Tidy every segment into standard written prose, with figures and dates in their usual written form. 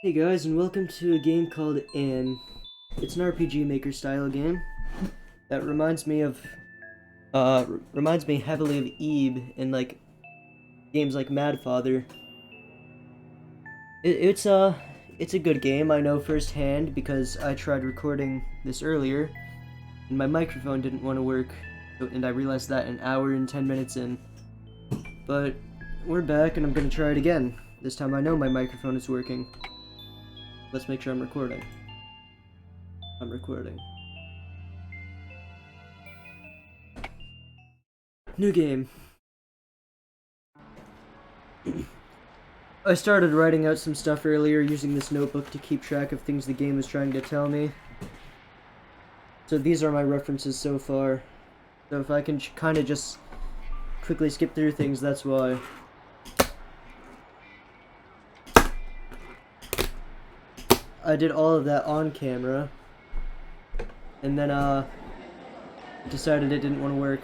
Hey guys, and welcome to a game called Anne. It's an RPG Maker style game that reminds me heavily of Eve and like games like Mad Father. It's a good game. I know firsthand because I tried recording this earlier and my microphone didn't want to work, and I realized that an hour and 10 minutes in. But we're back and I'm gonna try it again. This time I know my microphone is working. Let's make sure I'm recording. I'm recording. New game. I started writing out some stuff earlier using this notebook to keep track of things the game is trying to tell me. So these are my references so far. So if I can kind of just quickly skip through things, that's why. I did all of that on camera. And then, decided it didn't want to work.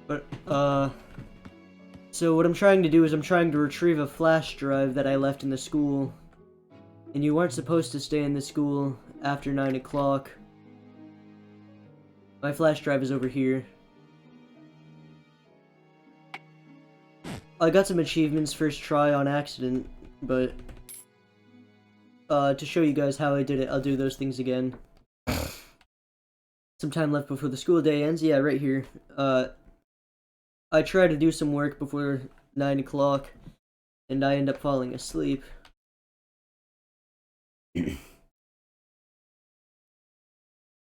But, so what I'm trying to do is I'm trying to retrieve a flash drive that I left in the school. And you weren't supposed to stay in the school after 9 o'clock. My flash drive is over here. I got some achievements first try on accident, but to show you guys how I did it, I'll do those things again. Some time left before the school day ends. Yeah, right here. I try to do some work before 9 o'clock, and I end up falling asleep.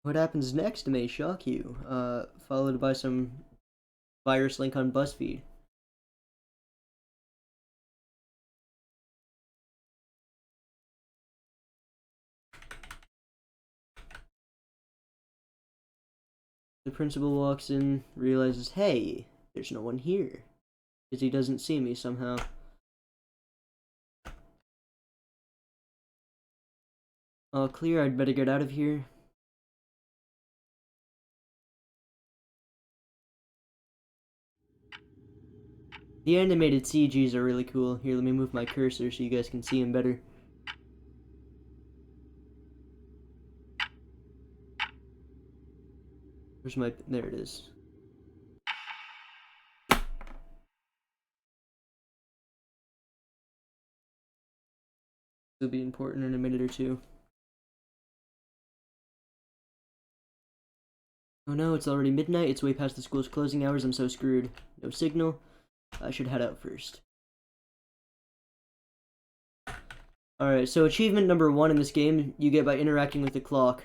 What happens next may shock you, followed by some virus link on BuzzFeed. The principal walks in, realizes, hey, there's no one here, because he doesn't see me somehow. All clear, I'd better get out of here. The animated CGs are really cool. Here, let me move my cursor so you guys can see them better. Where's my... there it is. It'll be important in a minute or two. Oh no, it's already midnight. It's way past the school's closing hours. I'm so screwed. No signal. I should head out first. Alright, so achievement number 1 in this game, you get by interacting with the clock.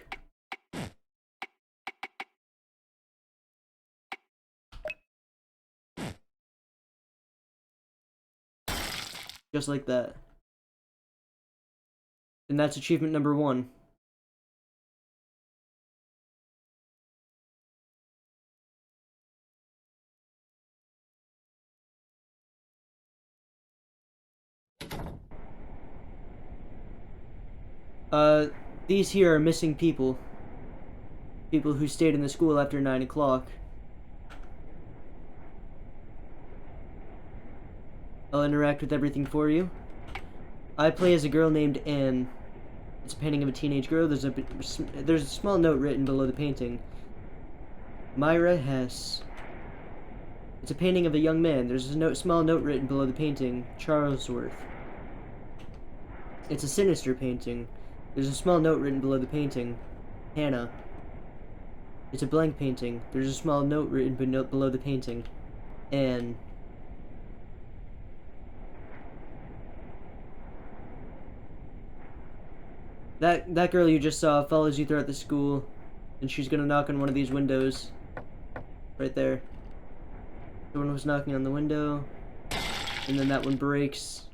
Just like that. And that's achievement number 1. These here are missing people. People who stayed in the school after 9 o'clock. I'll interact with everything for you. I play as a girl named Anne. It's a painting of a teenage girl. There's a small note written below the painting. Myra Hess. It's a painting of a young man. There's a small note written below the painting. Charlesworth. It's a sinister painting. There's a small note written below the painting. Hannah. It's a blank painting. There's a small note written below the painting. Anne. That girl you just saw follows you throughout the school, and she's gonna knock on one of these windows. Right there. Someone was knocking on the window, and then that one breaks.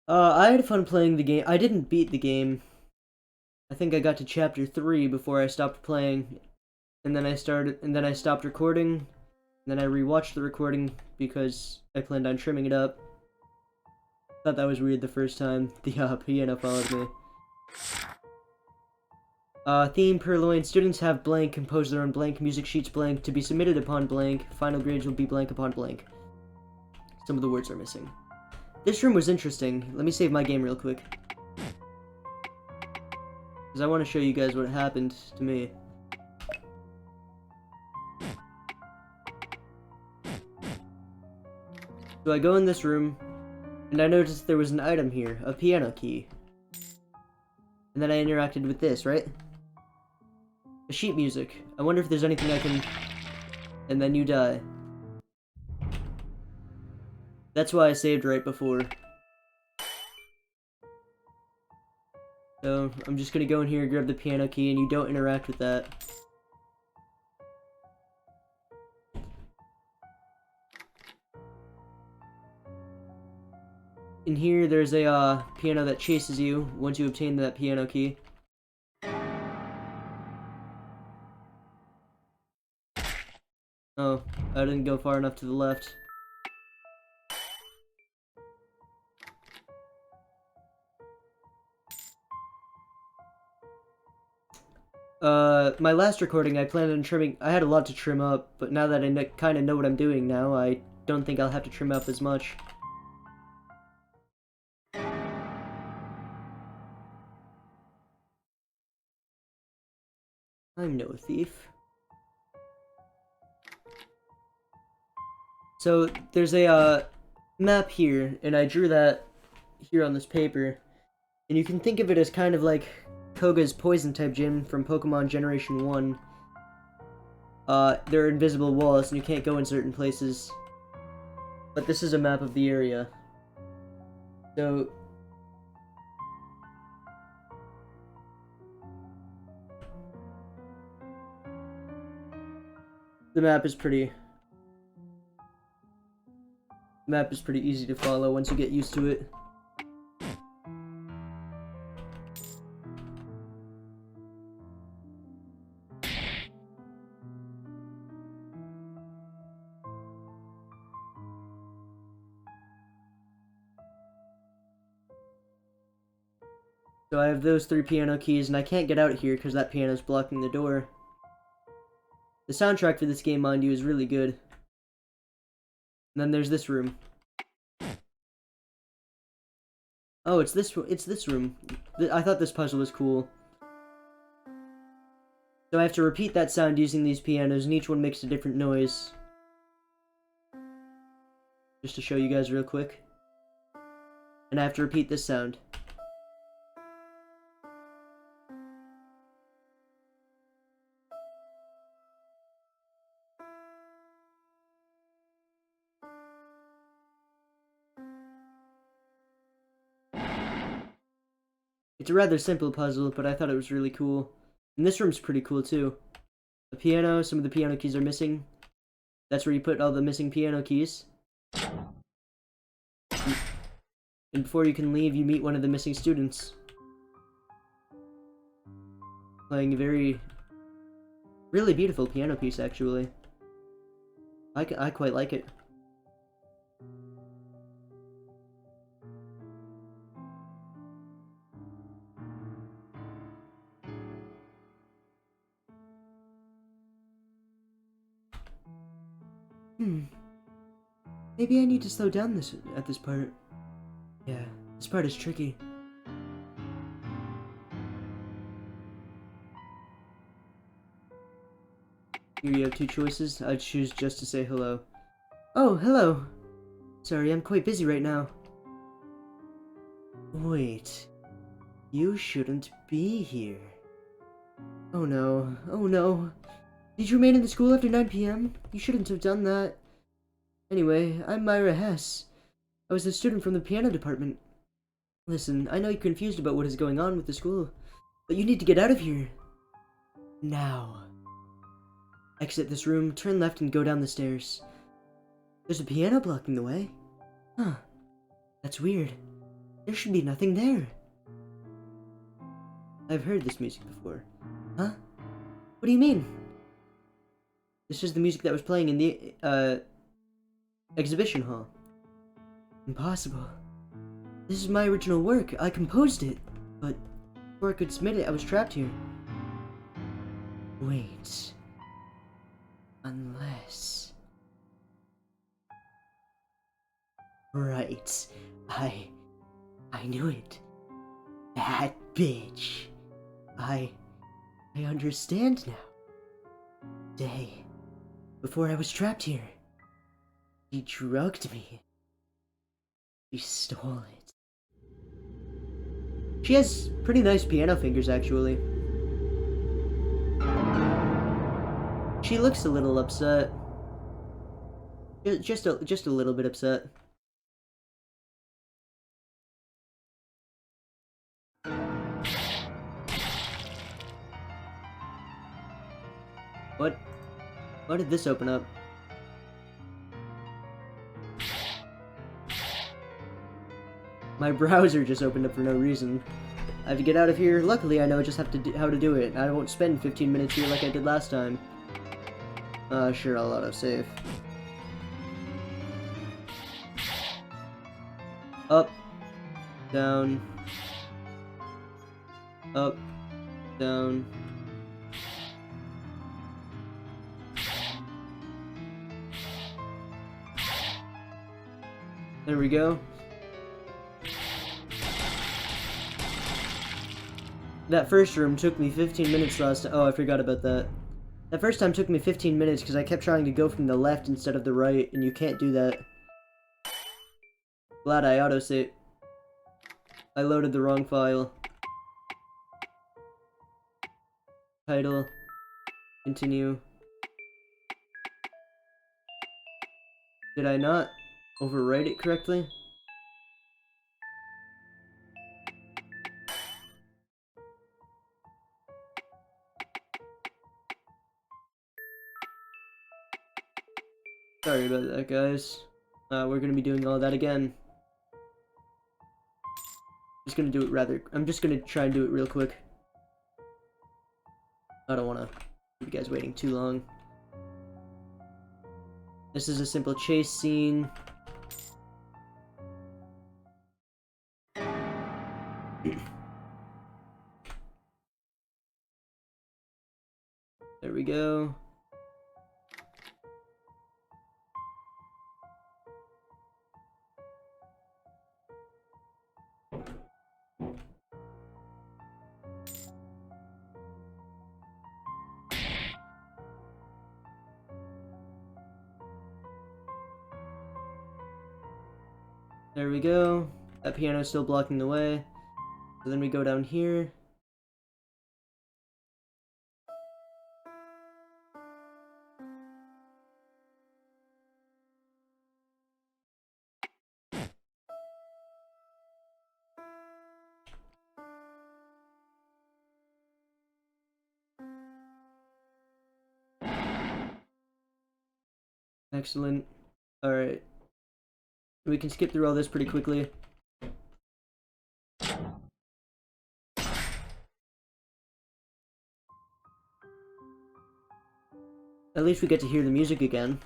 I had fun playing the game. I didn't beat the game. I think I got to chapter 3 before I stopped playing, and then I stopped recording, and then I rewatched the recording because I planned on trimming it up. Thought that was weird the first time. The piano followed me. Theme purloin. Students have blank, compose their own blank, music sheets blank, to be submitted upon blank, final grades will be blank upon blank. Some of the words are missing. This room was interesting. Let me save my game real quick, because I want to show you guys what happened to me. So I go in this room, and I noticed there was an item here, a piano key. And then I interacted with this, right? A sheet music. I wonder if there's anything I can... And then you die. That's why I saved right before. So, I'm just gonna go in here and grab the piano key, and you don't interact with that. In here, there's a piano that chases you once you obtain that piano key. Oh, I didn't go far enough to the left. My last recording, I planned on trimming. I had a lot to trim up, but now that I kind of know what I'm doing now, I don't think I'll have to trim up as much. I'm no thief. So, there's a, map here, and I drew that here on this paper. And you can think of it as kind of like Koga's Poison-type gym from Pokemon Generation 1. There are invisible walls, and you can't go in certain places. But this is a map of the area. So... The map is pretty easy to follow once you get used to it. So I have those 3 piano keys, and I can't get out here because that piano's blocking the door. The soundtrack for this game, mind you, is really good. And then there's this room. Oh, it's this room. I thought this puzzle was cool. So I have to repeat that sound using these pianos, and each one makes a different noise. Just to show you guys real quick. And I have to repeat this sound. It's a rather simple puzzle, but I thought it was really cool. And this room's pretty cool too. The piano, some of the piano keys are missing. That's where you put all the missing piano keys. And before you can leave, you meet one of the missing students. Playing a really beautiful piano piece, actually. I quite like it. Maybe I need to slow down at this part. Yeah, this part is tricky. Here you have 2 choices. I'd choose just to say hello. Oh, hello. Sorry, I'm quite busy right now. Wait. You shouldn't be here. Oh no. Oh no. Did you remain in the school after 9 p.m.? You shouldn't have done that. Anyway, I'm Myra Hess. I was a student from the piano department. Listen, I know you're confused about what is going on with the school, but you need to get out of here. Now. Exit this room, turn left, and go down the stairs. There's a piano blocking the way. Huh. That's weird. There should be nothing there. I've heard this music before. Huh? What do you mean? This is the music that was playing in the, exhibition hall. Impossible. This is my original work. I composed it. But before I could submit it, I was trapped here. Wait. Unless... Right. I knew it. That bitch. I understand now. Day before I was trapped here, she drugged me. She stole it. She has pretty nice piano fingers, actually. She looks a little upset. Just a little bit upset. What? Why did this open up? My browser just opened up for no reason. I have to get out of here. Luckily, I know I just have to how to do it. I won't spend 15 minutes here like I did last time. Sure, I'll autosave. Up. Down. Up. Down. There we go. That first room took me 15 minutes last time. Oh, I forgot about that. That first time took me 15 minutes because I kept trying to go from the left instead of the right, and you can't do that. Glad I autosave. I loaded the wrong file. Title. Continue. Did I not overwrite it correctly? Sorry about that, guys. We're gonna be doing all that again. I'm just gonna try and do it real quick. I don't wanna keep you guys waiting too long. This is a simple chase scene. There we go. There we go. That piano's still blocking the way. So then we go down here. Excellent. Alright. We can skip through all this pretty quickly. At least we get to hear the music again.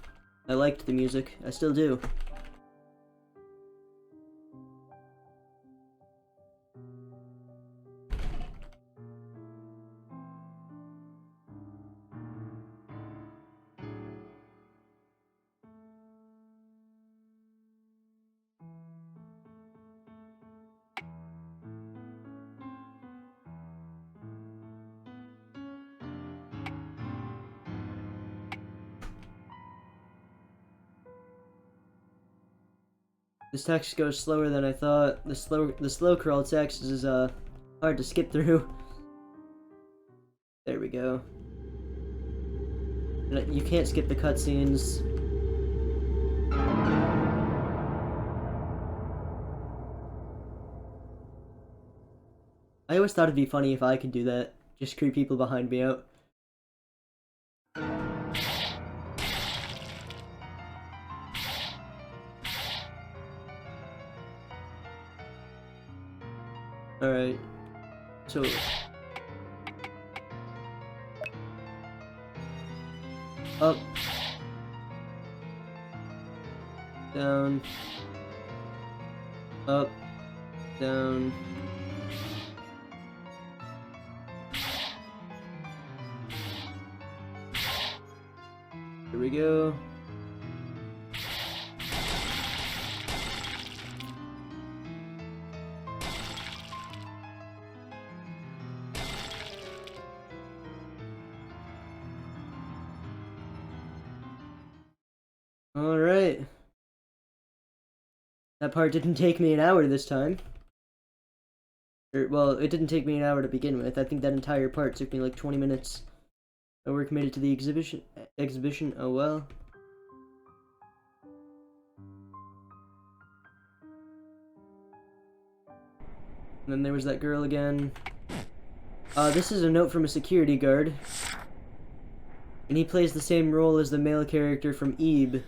I liked the music. I still do. This text goes slower than I thought. The slow crawl text is hard to skip through. There we go. You can't skip the cutscenes. I always thought it'd be funny if I could do that. Just creep people behind me out. Alright. So... up. Down. Up. Down. Here we go. Alright. That part didn't take me an hour this time. Well, it didn't take me an hour to begin with. I think that entire part took me like 20 minutes. Oh, we're committed to the exhibition. Oh well. And then there was that girl again. This is a note from a security guard. And he plays the same role as the male character from Ebe.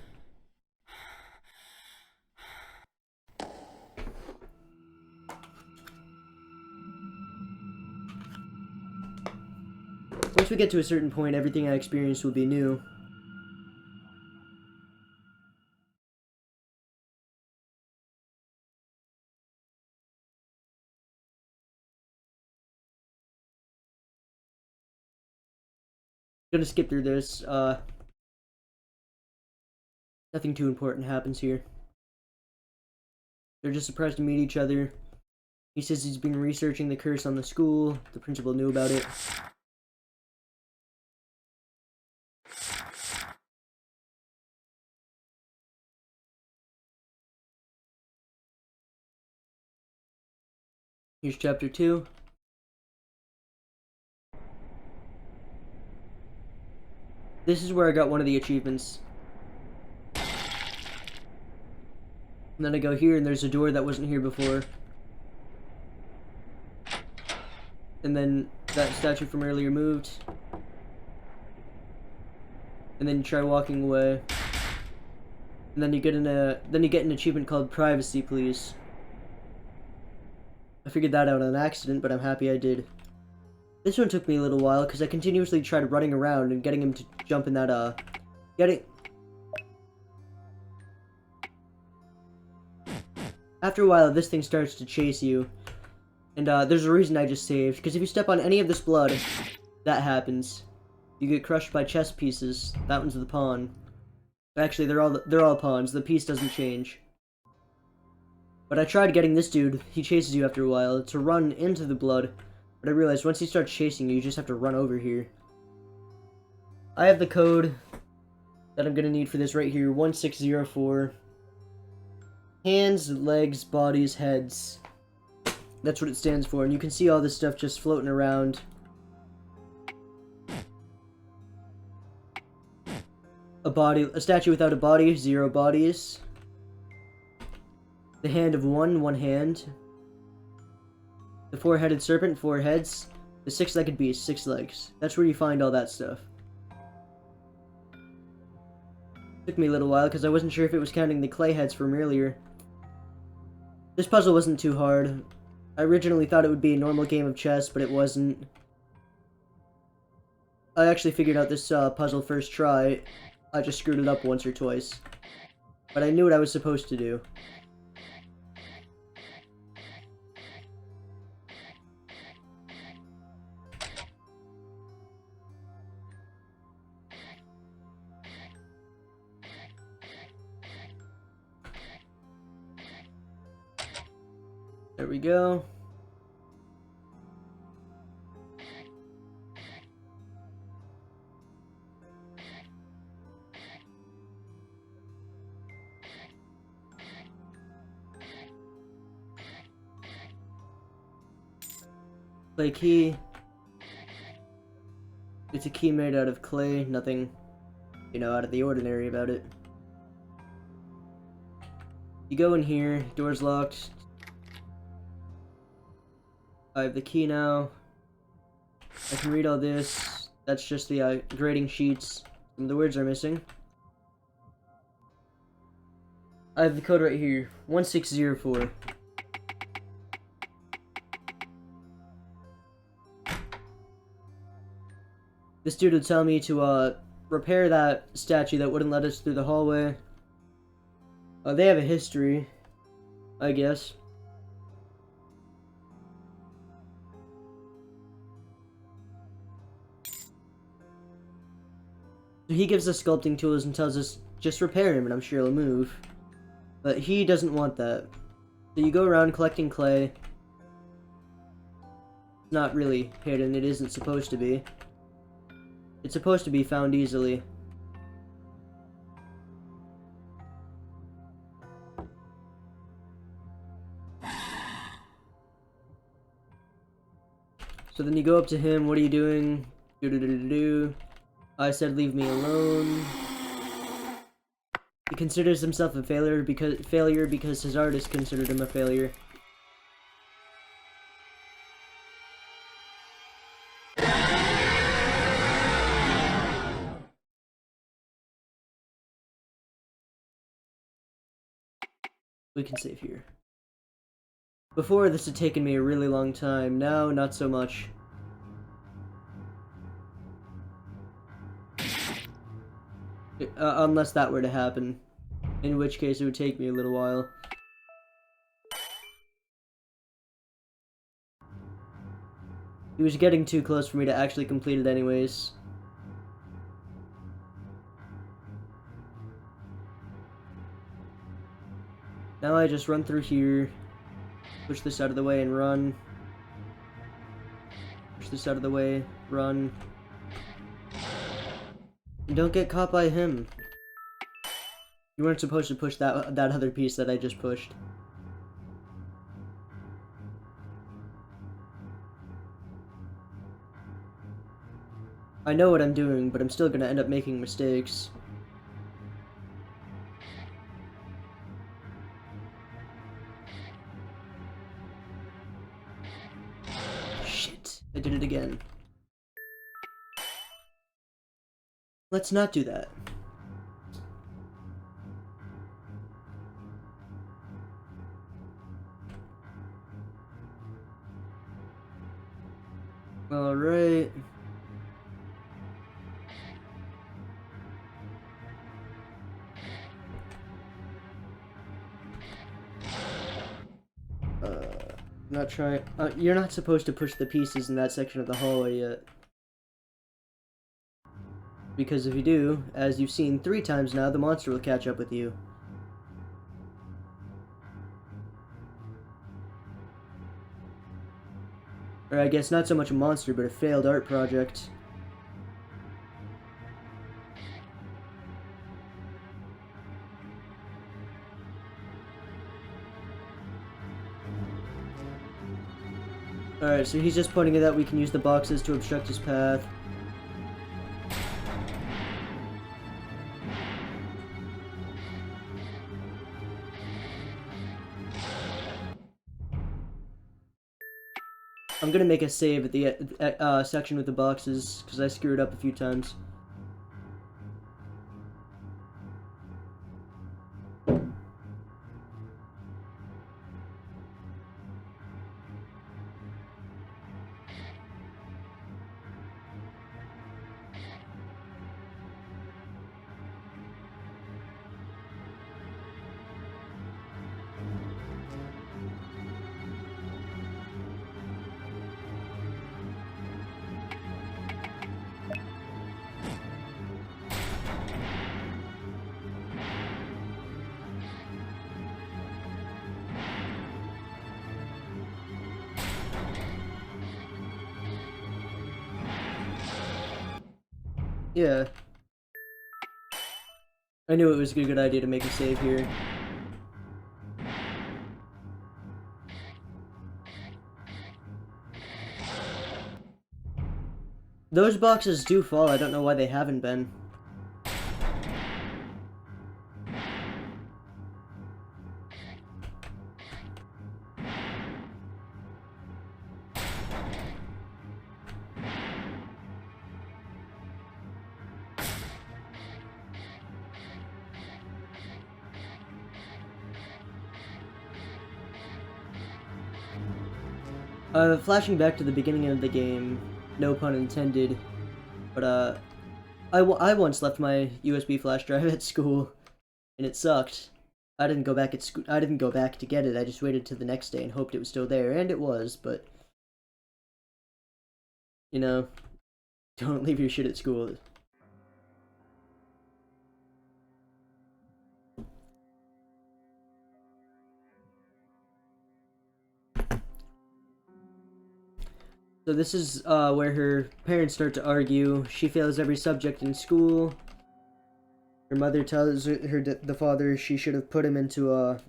Once we get to a certain point, everything I experience will be new. I'm gonna skip through this. Nothing too important happens here. They're just surprised to meet each other. He says he's been researching the curse on the school. The principal knew about it. Here's chapter 2. This is where I got one of the achievements. And then I go here and there's a door that wasn't here before. And then that statue from earlier moved. And then you try walking away. And then you get an achievement called Privacy Please. I figured that out on accident, but I'm happy I did. This one took me a little while because I continuously tried running around and getting him to jump in that After a while, this thing starts to chase you. And there's a reason I just saved, because if you step on any of this blood, that happens. You get crushed by chess pieces. That one's the pawn. Actually, they're all pawns. The piece doesn't change. But I tried getting this dude. He chases you after a while to run into the blood. But I realized once he starts chasing you, you just have to run over here. I have the code that I'm gonna need for this right here. 1604. Hands, legs, bodies, heads. That's what it stands for. And you can see all this stuff just floating around. A statue without a body, 0 bodies. The hand of one hand. The 4-headed serpent, 4 heads. The 6-legged beast, 6 legs. That's where you find all that stuff. Took me a little while because I wasn't sure if it was counting the clay heads from earlier. This puzzle wasn't too hard. I originally thought it would be a normal game of chess, but it wasn't. I actually figured out this puzzle first try. I just screwed it up once or twice. But I knew what I was supposed to do. There we go. Clay key. It's a key made out of clay, nothing, out of the ordinary about it. You go in here, door's locked. I have the key now. I can read all this. That's just the grading sheets. Some of the words are missing. I have the code right here. 1604. This dude would tell me to repair that statue that wouldn't let us through the hallway. They have a history, I guess. So he gives us sculpting tools and tells us just repair him and I'm sure he'll move. But he doesn't want that. So you go around collecting clay. It's not really hidden, it isn't supposed to be. It's supposed to be found easily. So then you go up to him, what are you doing? Do-do-do-do-do. I said leave me alone. He considers himself a failure because his artist considered him a failure. We can save here. Before, this had taken me a really long time. Now, not so much. Unless that were to happen. In which case, it would take me a little while. He was getting too close for me to actually complete it anyways. Now I just run through here. Push this out of the way and run. Push this out of the way, run. And don't get caught by him. You weren't supposed to push that other piece that I just pushed. I know what I'm doing, but I'm still gonna end up making mistakes. Shit, I did it again. Let's not do that. Alright. Not trying. You're not supposed to push the pieces in that section of the hallway yet. Because if you do, as you've seen 3 times now, the monster will catch up with you. Or I guess not so much a monster, but a failed art project. Alright, so he's just pointing it out we can use the boxes to obstruct his path. I'm gonna make a save at the section with the boxes, because I screwed up a few times. Yeah. I knew it was a good idea to make a save here. Those boxes do fall, I don't know why they haven't been. Flashing back to the beginning of the game, no pun intended, but I once left my USB flash drive at school, and it sucked. I didn't go back at school. I didn't go back to get it. I just waited till the next day and hoped it was still there, and it was. But you know, don't leave your shit at school. So this is where her parents start to argue. She fails every subject in school. Her mother tells her the father she should have put him into a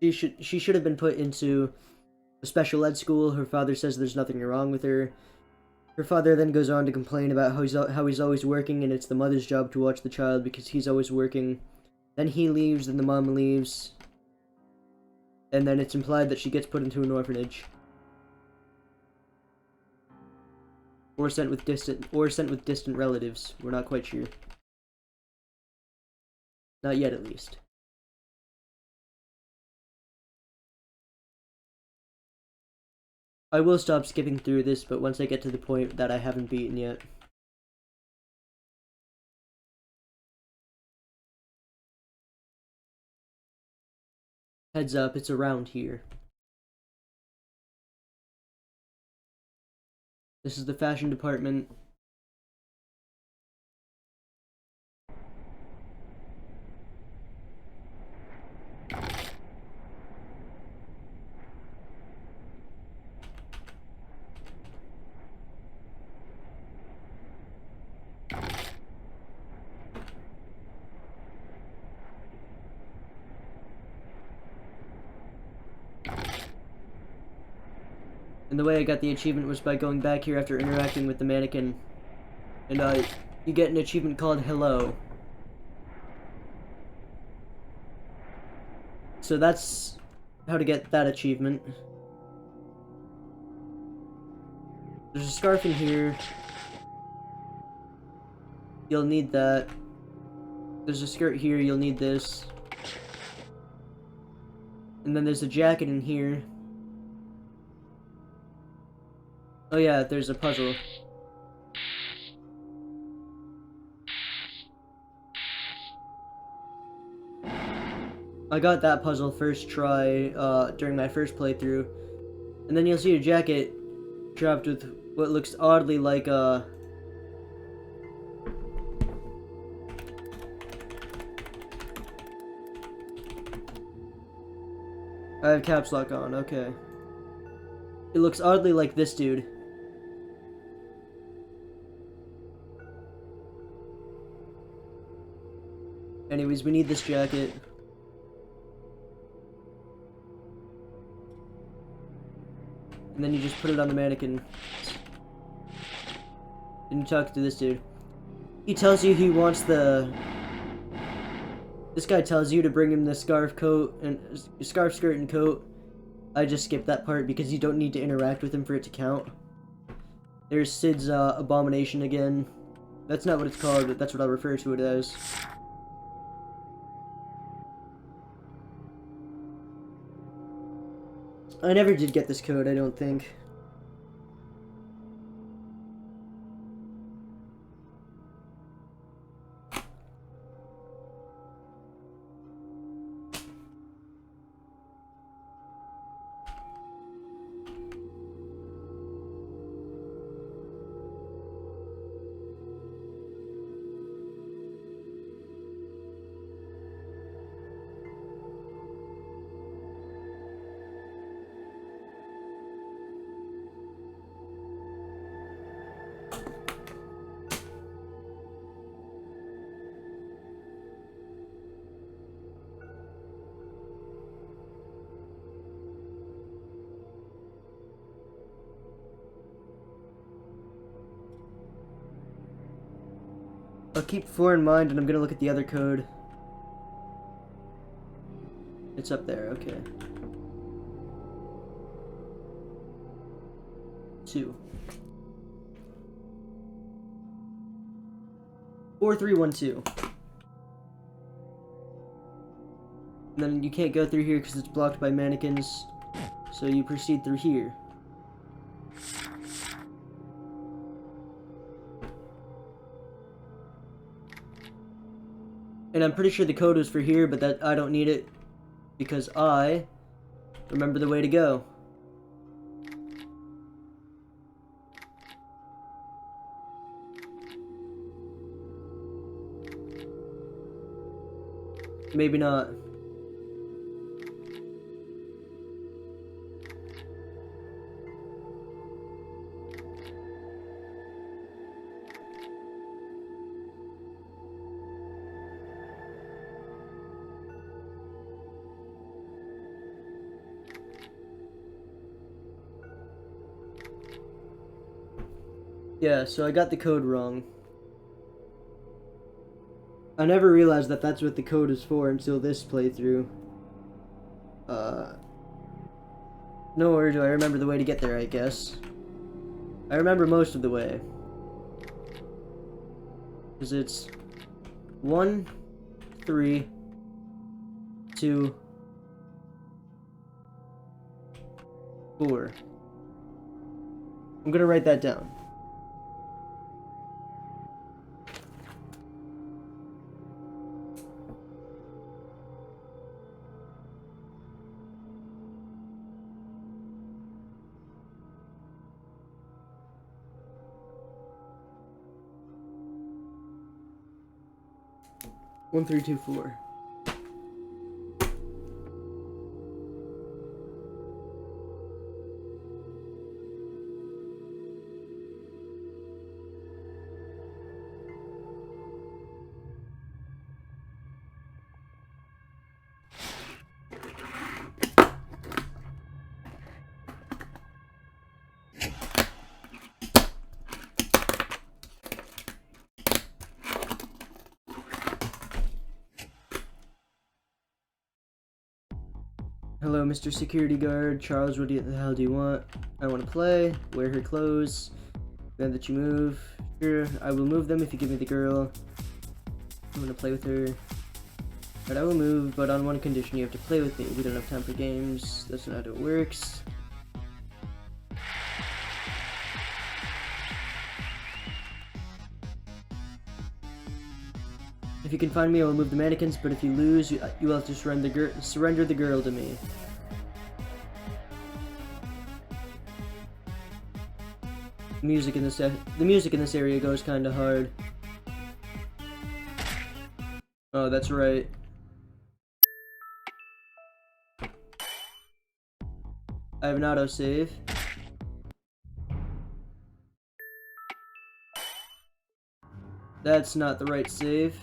she should have been put into a special ed school. Her father says there's nothing wrong with her. Her father then goes on to complain about how he's always working and it's the mother's job to watch the child because he's always working. Then he leaves, then the mom leaves, and then it's implied that she gets put into an orphanage. Or sent with distant relatives. We're not quite sure. Not yet, at least. I will stop skipping through this, but once I get to the point that I haven't beaten yet. Heads up, it's around here. This is the fashion department. And the way I got the achievement was by going back here after interacting with the mannequin. And you get an achievement called Hello. So that's how to get that achievement. There's a scarf in here. You'll need that. There's a skirt here, you'll need this. And then there's a jacket in here. Oh yeah, there's a puzzle. I got that puzzle first try during my first playthrough. And then you'll see a jacket trapped with what looks oddly like a... I have caps lock on, okay. It looks oddly like this dude. Anyways, we need this jacket. And then you just put it on the mannequin. Then you talk to this dude. He tells you he wants the... This guy tells you to bring him the scarf coat and scarf skirt and coat. I just skipped that part because you don't need to interact with him for it to count. There's Sid's abomination again. That's not what it's called, but that's what I'll refer to it as. I never did get this code, I don't think. I'll keep 4 in mind, and I'm gonna look at the other code. It's up there, okay. 2. 4312. And then you can't go through here because it's blocked by mannequins, so you proceed through here. And I'm pretty sure the code was for here, but that I don't need it because I remember the way to go. Maybe not. Yeah, so I got the code wrong. I never realized that that's what the code is for until this playthrough. Nor do I remember the way to get there, I guess. I remember most of the way. Because it's 1, 3, 2, 4. I'm gonna write that down. One, three, two, 4. Hello, Mr. Security Guard. Charles, what the hell do you want? I want to play. Wear her clothes. Then that you move. Sure, I will move them if you give me the girl. I want to play with her. But I will move, but on one condition, you have to play with me. We don't have time for games. That's not how it works. If you can find me, I will move the mannequins, but if you lose, you will have to surrender the girl to me. The music in this area goes kinda hard. Oh, that's right. I have an autosave. That's not the right save.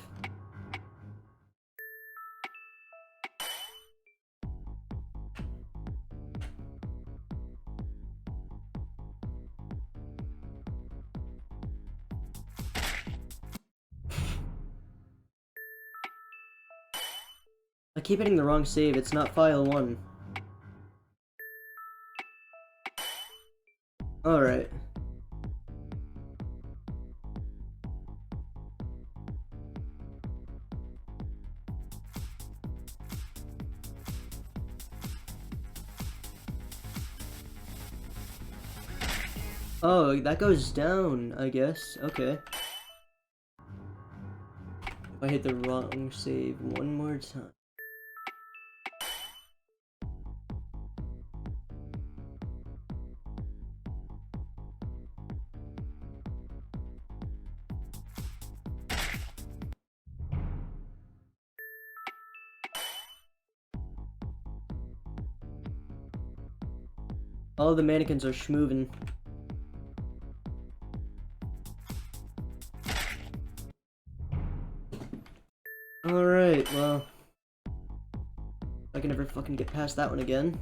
I keep hitting the wrong save. It's not file 1. Alright. Oh, that goes down, I guess. Okay. If I hit the wrong save one more time. All the mannequins are schmoovin'. Alright, well. I can never fucking get past that one again.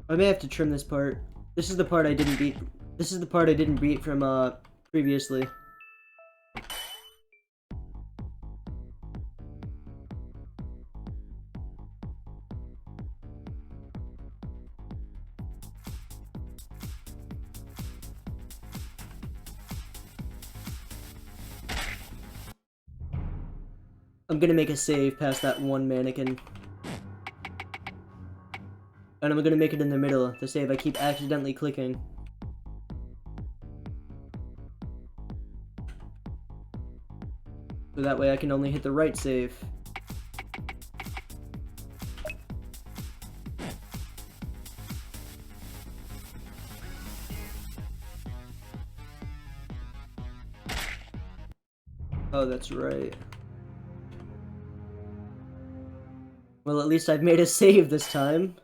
I may have to trim this part. This is the part I didn't beat. This is the part I didn't beat from previously. I'm gonna make a save past that one mannequin. And I'm gonna make it in the middle, the save I keep accidentally clicking. So that way I can only hit the right save. Oh, that's right. Well, at least I've made a save this time.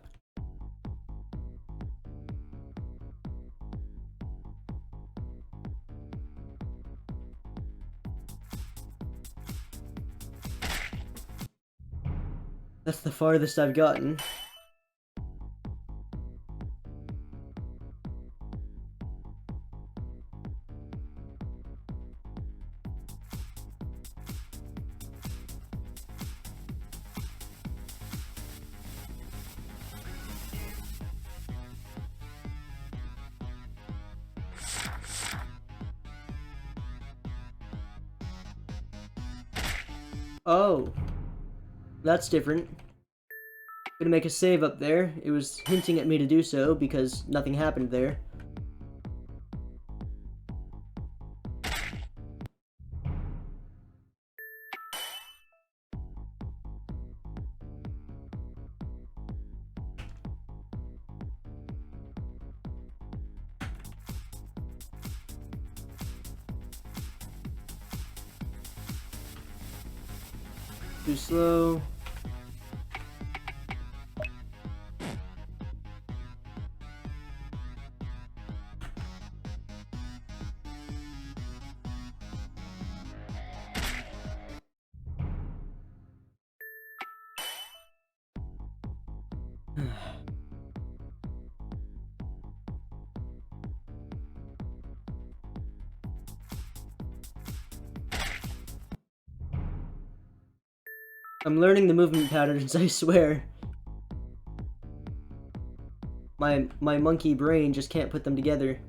That's the farthest I've gotten. Oh, that's different. Gonna make a save up there. It was hinting at me to do so because nothing happened there. Too slow. I'm learning the movement patterns, I swear. My monkey brain just can't put them together.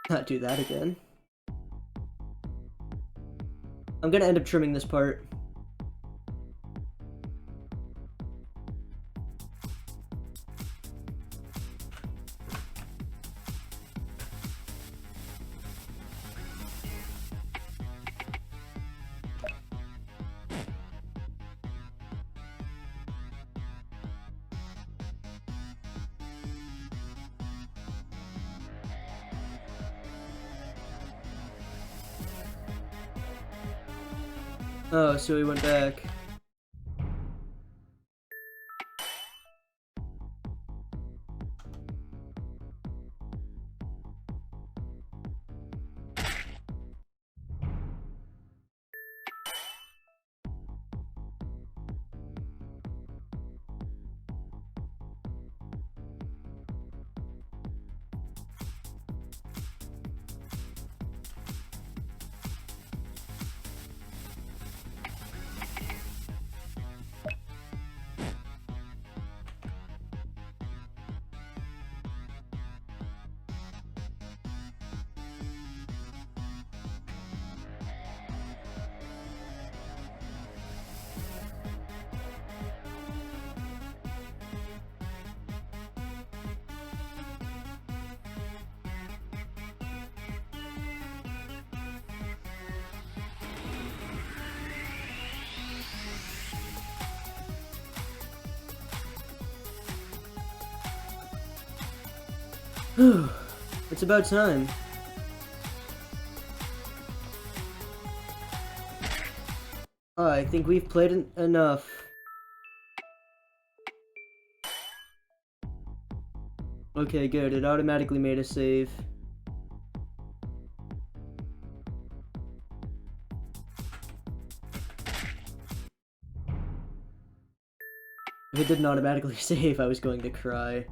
Not do that again. I'm gonna end up trimming this part. Oh, so he went back. It's about time. I think we've played enough. Okay, good. It automatically made a save. If it didn't automatically save, I was going to cry.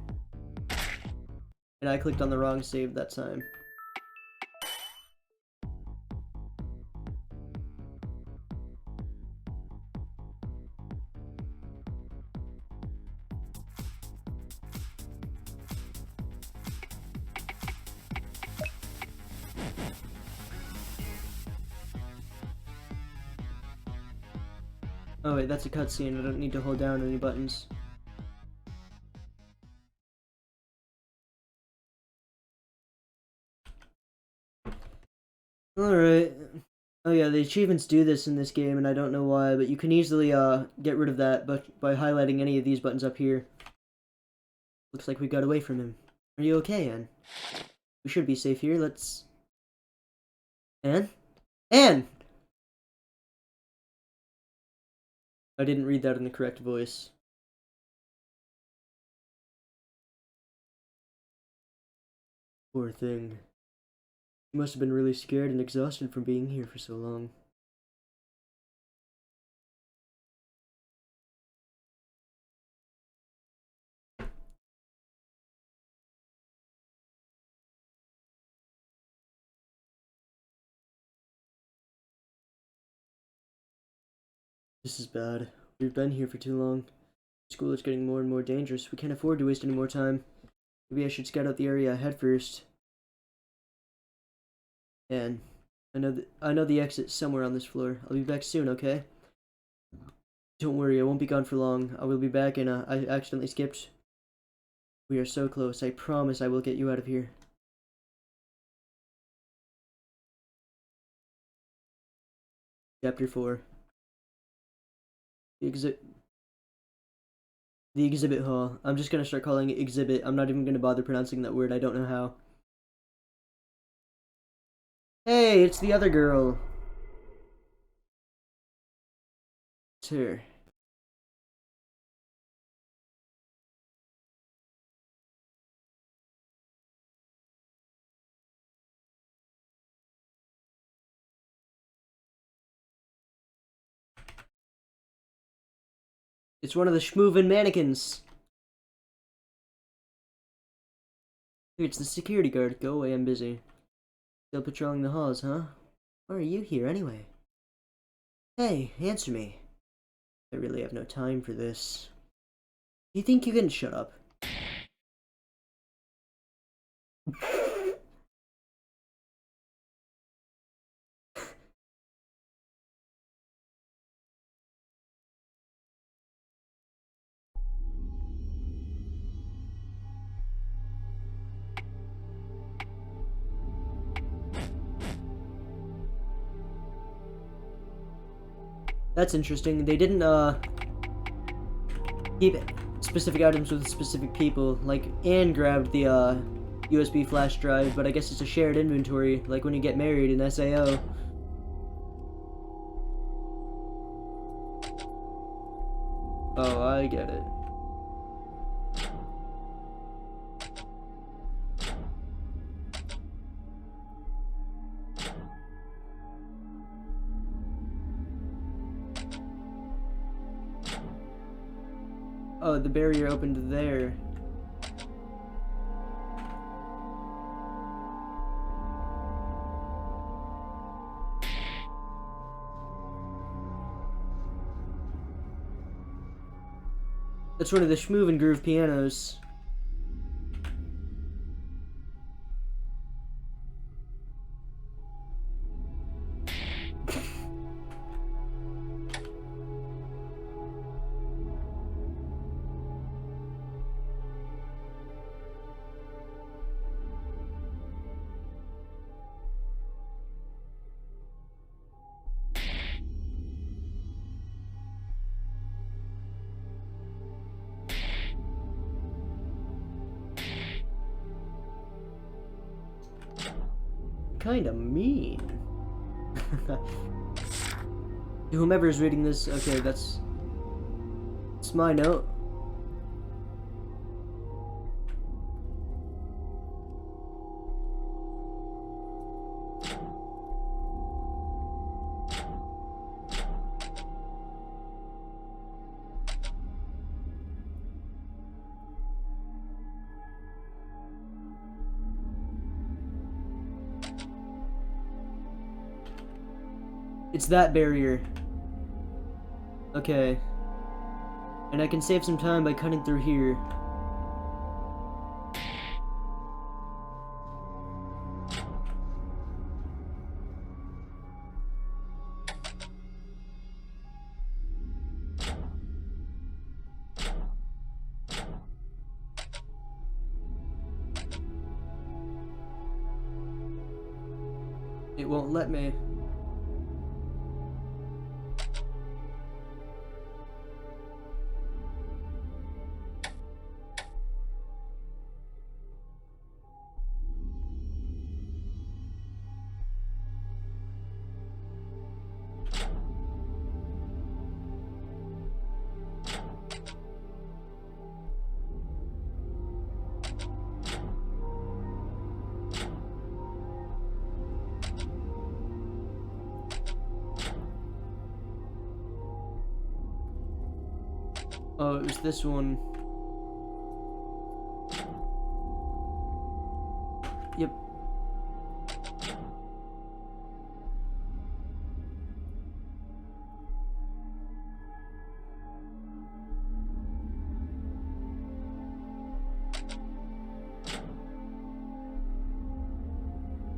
And I clicked on the wrong save that time. Oh wait, that's a cutscene. I don't need to hold down any buttons. Alright. Oh yeah, the achievements do this in this game, and I don't know why, but you can easily get rid of that by highlighting any of these buttons up here. Looks like we got away from him. Are you okay, Anne? We should be safe here. Let's... Anne? Anne! I didn't read that in the correct voice. Poor thing. He must have been really scared and exhausted from being here for so long. This is bad. We've been here for too long. School is getting more and more dangerous. We can't afford to waste any more time. Maybe I should scout out the area ahead first. And I know the exit's somewhere on this floor. I'll be back soon, okay? Don't worry, I won't be gone for long. I will be back, and I accidentally skipped. We are so close. I promise I will get you out of here. Chapter 4. The exhibit hall. I'm just gonna start calling it exhibit. I'm not even gonna bother pronouncing that word. I don't know how. Hey, it's the other girl. It's her. It's one of the schmoovin' mannequins. It's the security guard. Go away, I'm busy. Still patrolling the halls, huh? Why are you here anyway? Hey, answer me. I really have no time for this. You think you can shut up? That's interesting. They didn't keep specific items with specific people. Like Anne grabbed the USB flash drive, but I guess it's a shared inventory, like when you get married in SAO. Oh, I get it. Oh, the barrier opened there. That's one of the Schmoove Groove pianos. Kinda mean. To whomever is reading this, okay, that's my note. It's that barrier. Okay. And I can save some time by cutting through here. It won't let me. Oh, it was this one. Yep.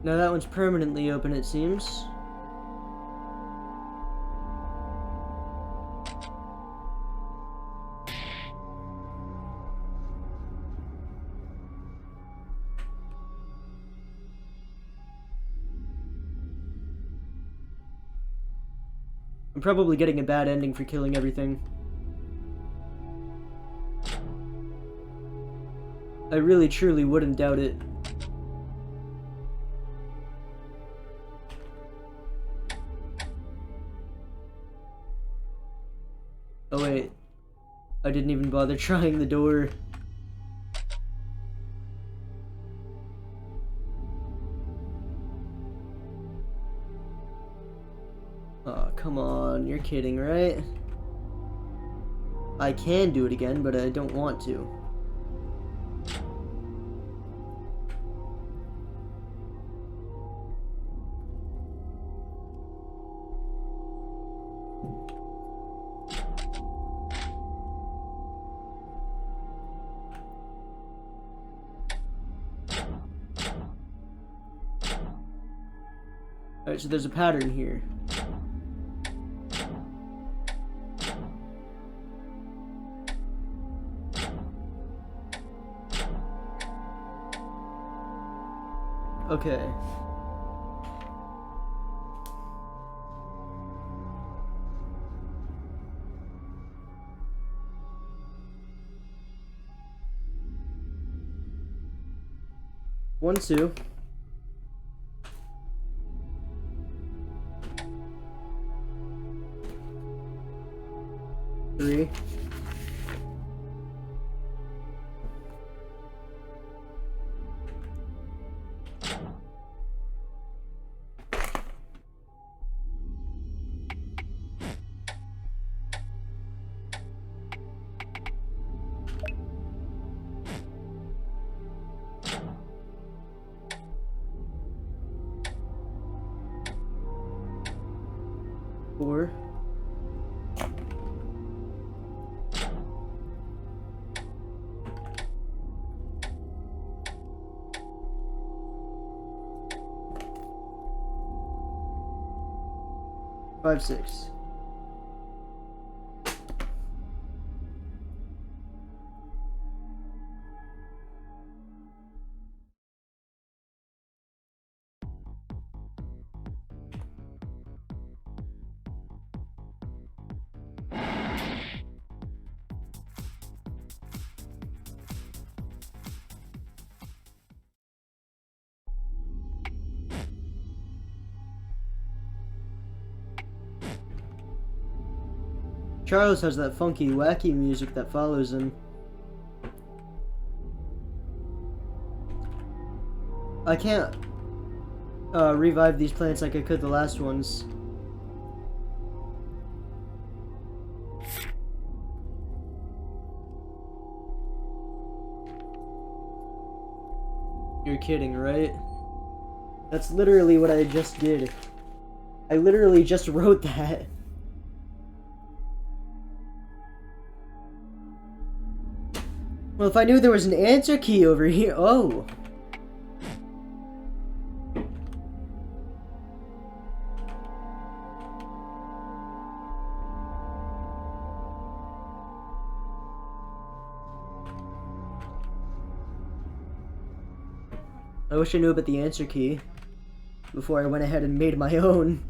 Now that one's permanently open, it seems. I'm probably getting a bad ending for killing everything. I really truly wouldn't doubt it. Oh wait, I didn't even bother trying the door. Oh, come on, you're kidding, right? I can do it again, but I don't want to. Alright, so there's a pattern here. Okay. One, two. Three. Four. Five, six. Charles has that funky, wacky music that follows him. I can't revive these plants like I could the last ones. You're kidding, right? That's literally what I just did. I literally just wrote that. Well, if I knew there was an answer key over here. Oh. I wish I knew about the answer key before I went ahead and made my own.